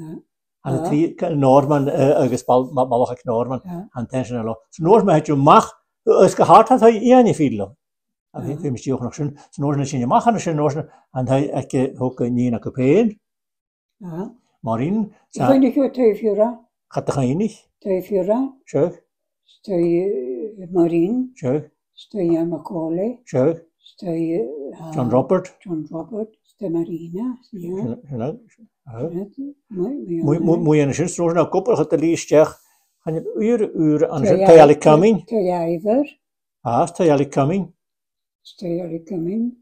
En drie Norman, ergens mal ik Norman, en tegen de locht. Zo Norman had je mag, als gehad had hij niet veel. En ik vind het ook nog zo Norman is je mag, en hij ik ook niet naar Kopeen. Marin. Ik vind het goed even. Gaat er geen niet? Even. Zo. Marin. Zo. Stoja Macaulay. Zo. Stoja John Robert. Stoja Marina. Ja. Moet je een zin stroos nou koppel gaat de liefst zeg. Gaan je uren aan de Tayali coming. Tayaiver. Tayali coming. Tayali coming.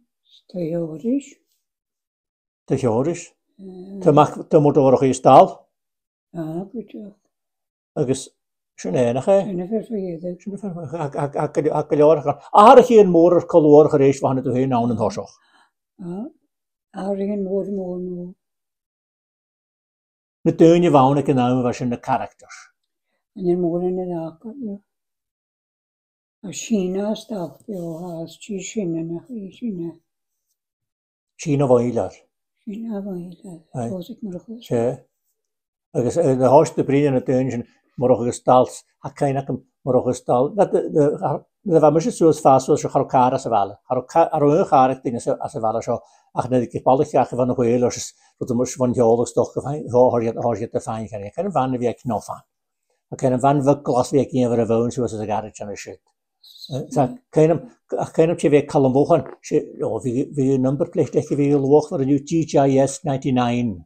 Tayorisch. Tayorisch. Te moet er ook staal. Goed. Agus Schön enig hè. Schön Ik heb geen moeder koloor gereisd van het heen aan het hoog. Geen moeder. De tuinje woon ik nou was in de karakters. En je moeder in de dak. China staat als China. China weiler. Was ik maar goed. Ja. De hoogste vrienden in het tuintje. Maar ook gesteld, ik kan maar ook gestal. Dat was misschien zoals vast zoals je harukara ze wel. Harukara harik dingen als ze wel zo. Ach nee, ik bal ik graag van nog heel los. Dat de moest van jou toch gefijn. Hoor je te fijn gaan. Ik kan van weer knop aan. Ik kan van wel klas weer in voor de woon zoals ze garage aan shit. Zo kan je weer kalm wogen. Wie nummerplicht dat je weer loog voor de GGIS 99.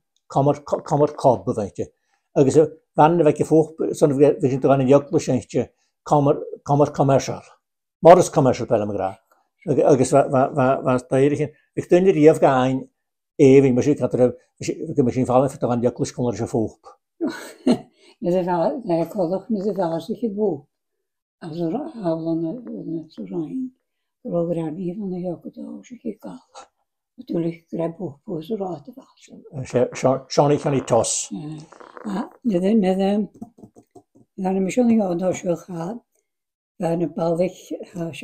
Kommer kob weet je. Ik zo van wat je voor zo'n we zijn toch aan een jakbesentje. Kommer commercial. Morris commercial bij hem graag. Ik was daar hier. Ik denk dat die afgaan even. Misschien had misschien vallen voor een jakbes kon er zo voor. Nee, ik had nog niet zoveel zich geboekt. Als er een zo zijn. Erover aan een van de jakkendoos gekeken. Natuurlijk krijg ik boek voor zo'n raad te wachten. Johnny kan niet tos. Dan heb ik schon niet aan dat je gaat. Bij een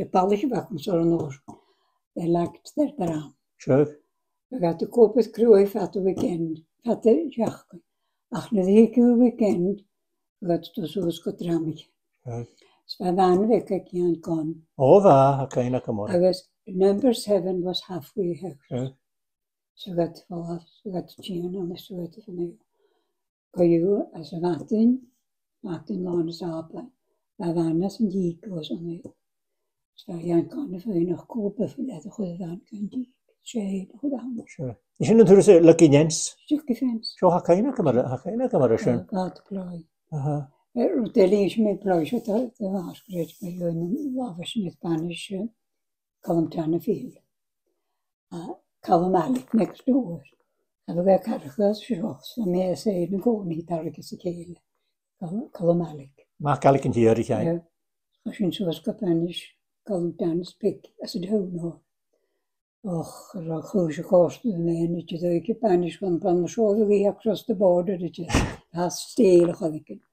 ballig bakken zo'n oor. Dat lijkt er eraan. Zo. We gaan te koop het krooi van het weekend. Van de jakken. Ach, na de weekend. We gaan het zo eens getrammen. Dus we waren weg, ik niet kon. Oh, waar? Oké, dat kan maar. Number 7 was halfway house. So we got to tune on the sweater van u. Kan je als een Martin Lawrence Apple. We waren net een diep was aan u. Dus we gaan kunnen voor u nog kopen voor dat goede dan kun je scheen goed aan. Sure. Je ziet natuurlijk Lucky Jens. Stukje fans. Zo ga je naar schön. Wat play. Aha. De lees met play zo dat was great bij jou in was in Spanish. Kalmtana field. Kalmalik next door. Hebben wij kargas gezocht. En mij zei de koning daar ik eens keel. Kalmalik. Maar kan ik een jaren gaan? Ja. Als je zoals Spanish Kalmtana speak als het hoog nog. Och, dat goede kosten mij niet je dat ik Spanish van de school weer across the border dat je haast stelen ga ik.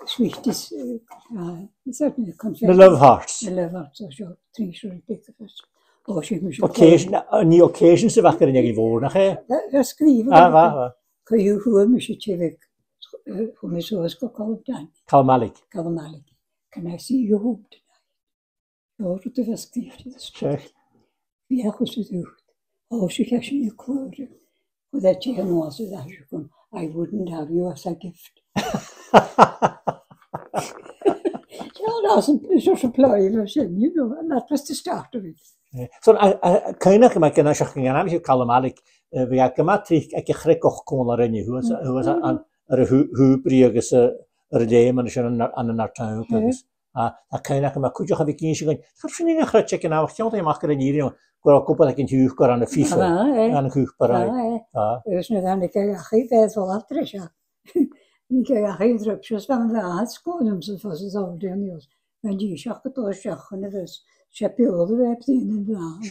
Swift is certainly The Love Hearts. The Love Hearts als je triesel pikken. Niet occasions te wakker in je woorden, hè? Dat schrijven. Waar? Kan je gewoon misschien weg. Hoe me zoals Kalmtana. Kalmalik. Can I see your home tonight? Ja, dat was schrijven. Zeg. Ja, goed zo doet. Als je als je kleuren. Hoe dat je hem was, dat je kon. I wouldn't have you as a gift. Ja, dat is een supply version, you know, and that was the start of it. So, keiner maar kan als je gaan aan je Kalmalik. We gaan gematrix. Ik kreeg ook kon erin. Hoe was aan hubriges redem aan een natuur. Dat keiner maar goed je gaat kijken. Ik heb niet echt checken nou. Ik kan het maar kunnen hier. Qua kopen dat in huur kan aan de FIFA. Aan de huurparij. Dus nu dan ik ja geen tijd voor achter ja. Ik ja geen drukjes van de hartskool om ze voor zo doen nieuws. En die schak het toch schakelen dus. Chapio de web in de blaas.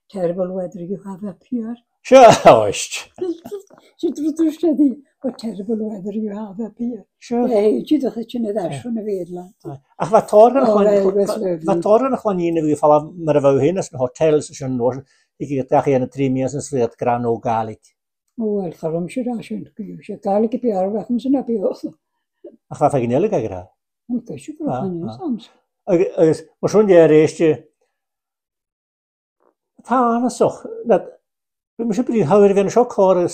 Terrible weather you have up here. Sure. Zit er dus die what terrible weather you have up here. Sure. Hey, je dacht dat je net daar van de Nederland. Ach, wat toren nog van in ieder geval maar we heen als hotels zo'n nog. Ik dacht je een 3 meses voor het Grano Galik. Oh, ik ga hem schön je Galik heb je al weg om ze naar bio. Ach, wat ging jullie graag? Dan kun je gewoon soms. Maar zo'n jaar reisje. Het haast toch dat we moeten die houden weer een schok horen 3-4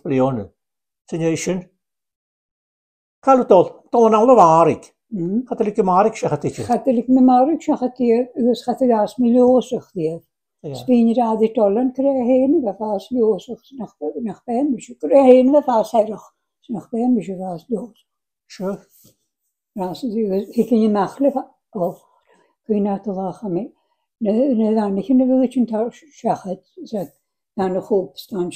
miljoen. Zijn jij schön? Kalutol, dan alle waarik. Katholieke Marik zegt het. Katholieke Marik zegt het. Dus gaat het als miljoensig die. Spin je daar die tollen krijgen, we was miljoensig nog bij hem. Dus je krijgen we was erg. Nog bij hem, dus je was dood. Zo. Ja, ik kan je makkelijk. Oh, kun je nou te lachen mee. Nee, dan niet in de willetje thuis zeggen. Dan de groep staan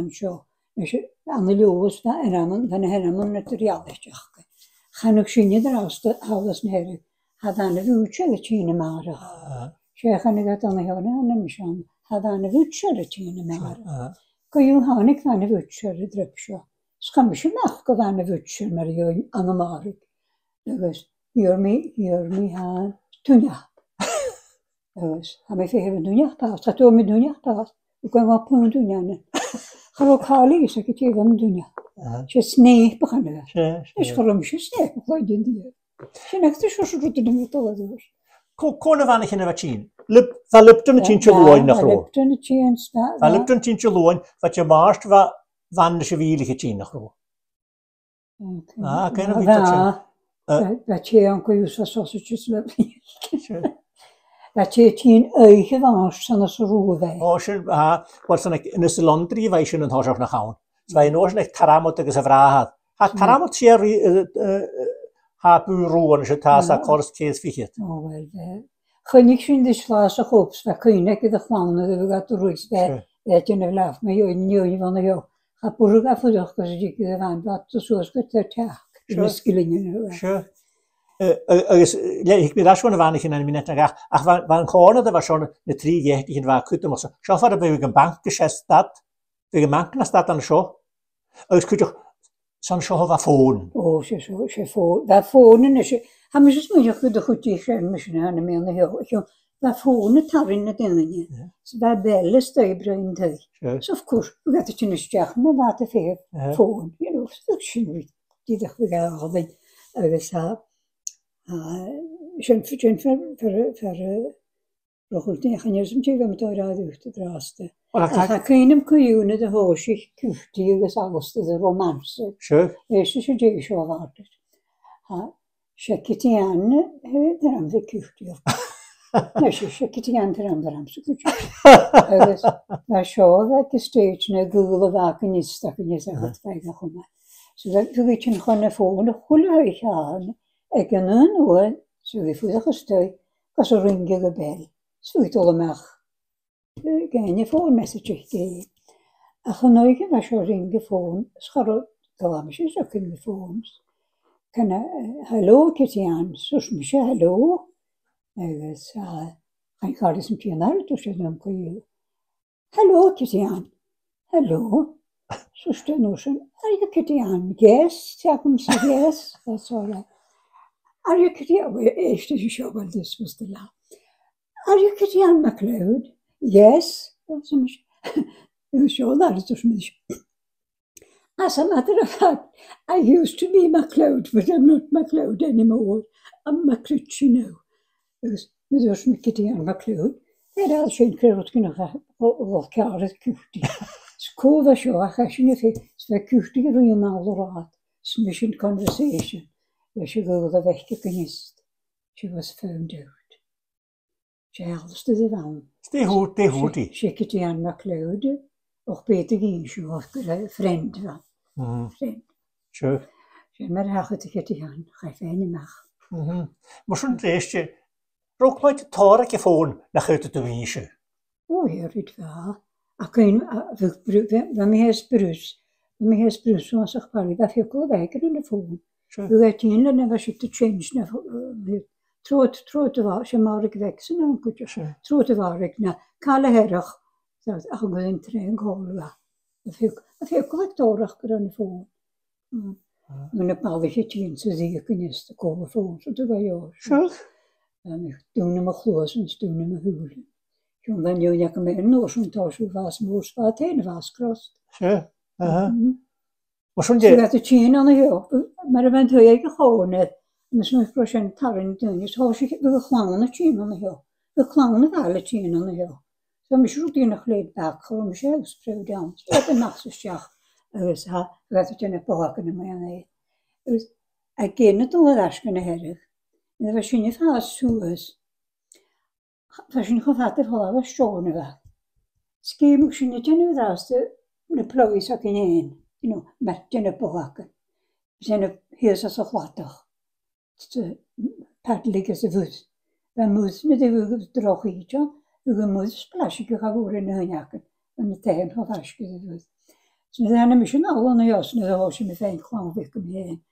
zo. Dus je aan de loos en dan helemaal materiaal zeggen. Gaan ook zien je eruit alles neer. Had aan de willetje dat je in de mare. Je gaan niet aan de hele mission. Had aan de willetje dat je in de mare. Kun je gaan ik aan de willetje drupje. Scham je maken aan de willetje maar je aan de mare. Dus hier me ha tunja. Dus ha me veel tunja pas. Gaat door met tunja pas. Ik kan wel punt tunja. Ga ook halen is ik het even tunja. Je snee beginnen. Is gewoon je snee. Wat je die. Sin ekte så rute de met alle door. Cona vannig in a chin. Va lupton tintje loin nach ro. Lipton a chins Va lupton tintje loin, wat je maarst va van de civilige chin nach ro. Ah, ken ik dat. Dat je aan kun je zo sausages lopen. Dat je tien eigen was van de roe. Oh, schön, wat zijn in de landri wij zijn een hoog naar gaan. Zwei nog niet karamot tegen vraag had. Karamot cherry ha bureau en je tasa kors kees fiet. Oh wel. Gunnig zijn de slaas op, dat kun je niet de gewoon dat gaat de roes bij. Dat je nou laat, maar je niet van jou. Ga purga voor de kus je de van wat zo is het ja. Skillingen. Sure. Ik ben daar schon weinig in een minuut naar. Ach, wann corona da war schon eine 3 war kutte muss. Schau vor der bei einem Bankgeschäft dat. Wegen Banken dat dann schon. Es kutte son schon va phone. Oh, je phone. Dat phone is haben wir es mir gut gut geschrieben müssen an mir ne jo. Dat phone tarin het dingen. Så dat bellen støybruin tøy. So of course, we got it in a stjach med dat te fer phone. You know, so shit. Die dag we gaan hebben. Sa Schön für Rochulten gaan je soms even met de radio te draasten. Ik kan hem kujune de hoosje kuchtige gesagoste de romance. Sure. Is je je zo waard. Schekitian daarom de kuchtige. Nee, schekitian daarom zo kuchtige. Maar zo dat je steeds naar Google waken is dat je zegt het veilig om. Zodat je je gewoon volgende goede gaan. Ik kan een hoor, zo wie voor de gestuurd, als een ringige bel. Zo het allemaal. Ik kan je voor een message geven. En genoeg was je ringen voor, scharrel, kwamsje zo kunnen we voor ons. Kan hallo Christian, zo is je hallo. Ik zei, ik ga eens een keer naar het tussen dan kun je. Hallo Christian, hallo. Zo staan we schon. Are you Christian? Yes, zeg hem zo yes. That's all right. Are you Christian? Eerst is je show, maar dit was te laat. Are you Christian MacLeod? Yes. Dat is een show, dat is dus. As a matter of fact, I used to be MacLeod, but I'm not MacLeod anymore. I'm MacRitchie now. Dus met Christian MacLeod. En dat is geen keer wat kunnen elkaar het kuchtig. Skova show, als je niet weet, is kuchtig in een ander raad. Mission conversation. Als je wilde weggekunst. She was found out. She helste de van. Det hoort die. She Christian MacLeod. Och Peter Ginsju, och vriend van. Vriend. Sure. She maar haget te Christian, ga je fijn mag. Maar zo'n reisje, rook nooit de tare gevoon naar uit te winnen. Oh, ja, het wel. Ik kan, we mij is Bruce. We mij is Bruce, zoals ik pari, dat je kon wijken in de phone. We gaan in en we zitten change. Trote was, je maar ik weksen en kutje. Trote was ik na kale herrig. Dat ik ga in trein gaan. Dat je collectorig in de phone. En een paar weken zo zie ik niet de komen phone. Zo te gaan joh. En ik doe hem gloos en doe hem huilen. Toen ben je ook met een noos en thuis was moest wat heen was krost. Ja. Maar zo'n je dat het zien aan de joh. Maar dan bent je gewoon net. Misschien procent tarin doen is hoe je we gewoon het zien aan de joh. We gewoon het alle zien aan de joh. Zo misschien die nog leed bak gewoon zelf spreek dan. Dat een nachtslag. Dus dat het je net pakken maar nee. Dus ik ken het al dat kunnen hebben. En dat was je niet vast zo is. Was je niet gevat het al was schoon wel. Ski moet je niet in de de plooi zak in een. You know, met je net pakken. We zijn hier zo glad. Paddelig ze voet. Dan moet je de droog iets. We moeten splasje gaan worden in jakken. En de tijd van vasje voet. Dus we zijn misschien al aan de jas, en dan was je me fijn gewoon weggekomen.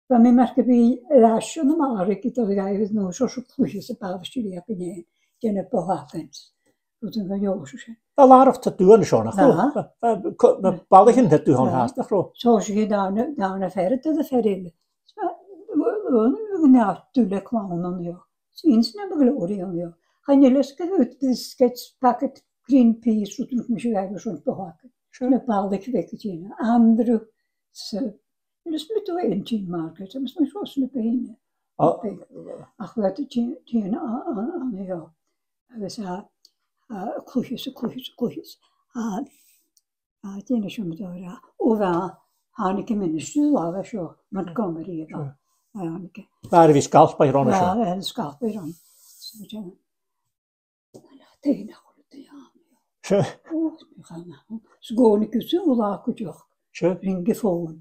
Maar we merken bij rasje normaal, ik dat ik nog zo kloesjes de paardenstudie heb in je net behapend. Dat een van Jozef. Wel laat of te doen zo nog. We ballen het doen haast nog. Zoals je daar verder te de verder. We natuurlijk gewoon aan jou. Sinds na glorie aan jou. Gaan je lekker uit de sketchpacket Greenpeace zodat ik me eigenlijk zo'n behaken. Een bepaalde kwekkertje. Andere. Dus met de eentje maken. Dat is mijn zoals een benen. Ach, wat die aan jou. Dus koetjes. Die is om daar. Over Hanneke minister lagen zo. Montgomery dan. Hanneke. Waar we scalp bij Ron. Ja, en scalp bij Ron. Zo ja. Tegen Sure. Så går ni kusse och lager jag. Sure. Ringer phone.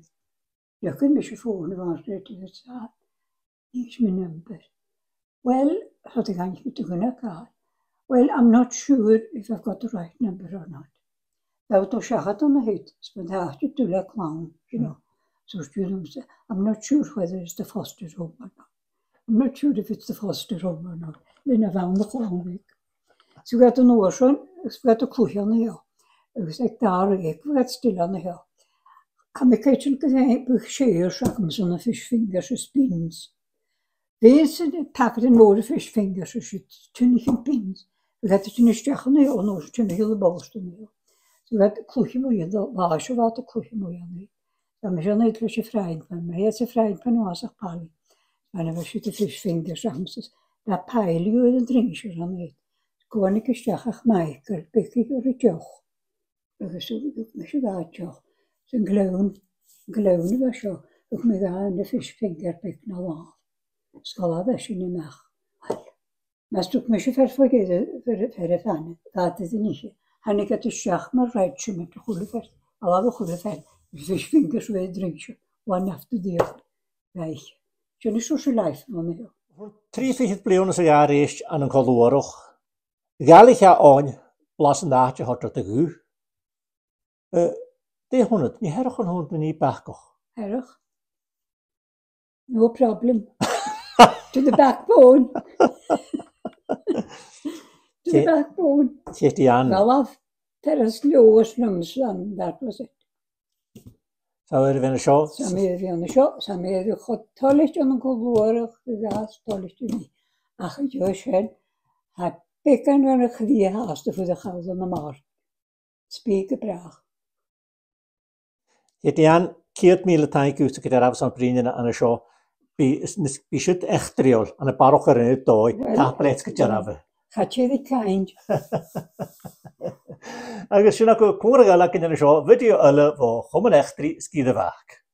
Jag kan inte phone var det så. Here's my number. Well, I think I'm going to call. Well, I'm not sure if I've got the right number or not. That was shot on the head, but I have to like clown, you know. So students say, I'm not sure whether it's the foster home or not. I'm not sure if it's the foster home or not. Then I found the clown week. So I got an ocean, I got a clue on the hill. I was like, there, I got still on the hill. I'm a kitchen, because I share, some of fish fingers and spins. Deze pakken de noorden visvingers, dus het tunnige pins. We gaan het in de stechen nu, en dan tunnige hele bovenste nu. Zo gaat het kloekje moeien, dat laagje wat het kloekje moeien nu. Dan is er niet wat je vriend van me. Het is vriend van ons, zeg Pali. En dan was je de visvingers, zeg dat pijl je en drinkje dan niet. Gewoon een stechen gemeiker, pikkie door het joch. We zoeken met je gaatjoch. Zijn glauwen was zo. Ik me gaan de visvinger pikken al. Skala väl in mer. Men stod mycket för fan. Att det inte. Han gick till schachmar rätt som inte skulle för. Alla var skulle för. Vi fick så vidare. Och efter det. Nej. Så det så life man. 43 miljoen jaar is aan een kolorig. Galig ja aan. Blassen daadje had dat de gu. De 100. Niet herg 100 niet bakkig. Herg. No problem. To the backbone. To the backbone. Zegt die aan. Well, terras låsnumslan, that was it. Zou er weer een show? Samen weer een show. Samen weer goed tolletje aan de kolorig. Ja, tolletje niet. Ach, Josje, hij pikken naar de gedie haasten voor de gouden aan de markt. Spieken praag. Zegt die aan. Keert me tijd uit. Ik heb daar aan vrienden aan de show. Bi shit echt real aan 'n paar oggere net daai daar plekske hebben. Gaat je die kind? Agus sinna go cuara galach in 'n show video alle wo kom echt skiede werk.